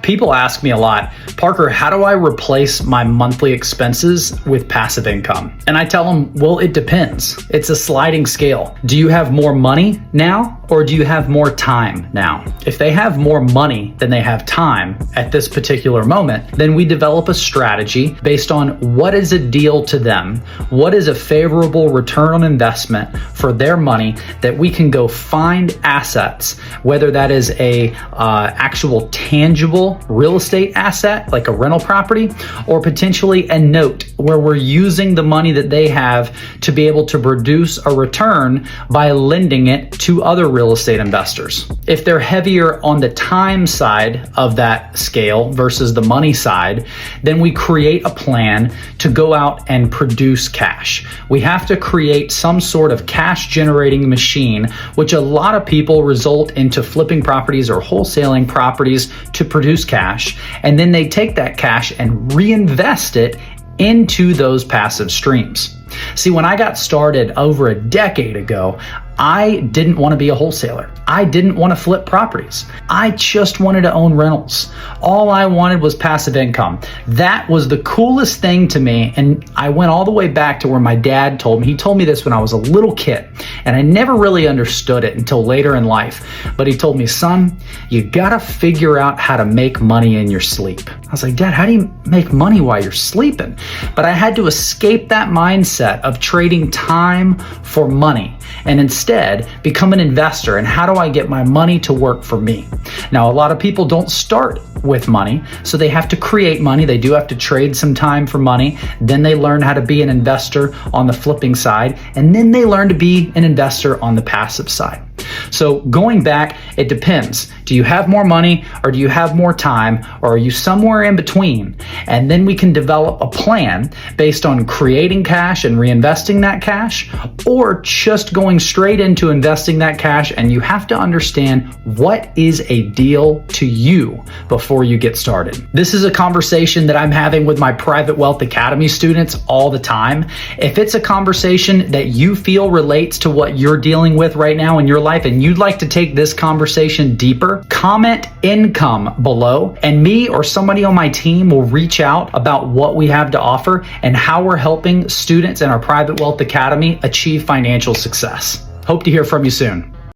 People ask me a lot, Parker, how do I replace my monthly expenses with passive income? And I tell them, well, it depends. It's a sliding scale. Do you have more money now, or do you have more time now? If they have more money than they have time at this particular moment, then we develop a strategy based on what is a deal to them, what is a favorable return on investment for their money, that we can go find assets, whether that is a actual tangible real estate asset like a rental property, or potentially a note where we're using the money that they have to be able to produce a return by lending it to other real estate investors. If they're heavier on the time side of that scale versus the money side, then we create a plan to go out and produce cash. We have to create some sort of cash generating machine, which a lot of people result into flipping properties or wholesaling properties to produce cash. And then they take that cash and reinvest it into those passive streams. See, when I got started over a decade ago, I didn't want to be a wholesaler. I didn't want to flip properties. I just wanted to own rentals. All I wanted was passive income. That was the coolest thing to me. And I went all the way back to where my dad told me. He told me this when I was a little kid, and I never really understood it until later in life. But he told me, son, you gotta figure out how to make money in your sleep. I was like, Dad, how do you make money while you're sleeping? But I had to escape that mindset of trading time for money and instead become an investor. And how do I get my money to work for me? Now, a lot of people don't start with money, so they have to create money. They do have to trade some time for money. Then they learn how to be an investor on the flipping side, and then they learn to be an investor on the passive side. So going back, it depends. Do you have more money, or do you have more time, or are you somewhere in between? And then we can develop a plan based on creating cash and reinvesting that cash, or just going straight into investing that cash. And you have to understand what is a deal to you before you get started. This is a conversation that I'm having with my Private Wealth Academy students all the time. If it's a conversation that you feel relates to what you're dealing with right now in your life, and you'd like to take this conversation deeper, comment income below, and me or somebody on my team will reach out about what we have to offer and how we're helping students in our Private Wealth Academy achieve financial success. Hope to hear from you soon.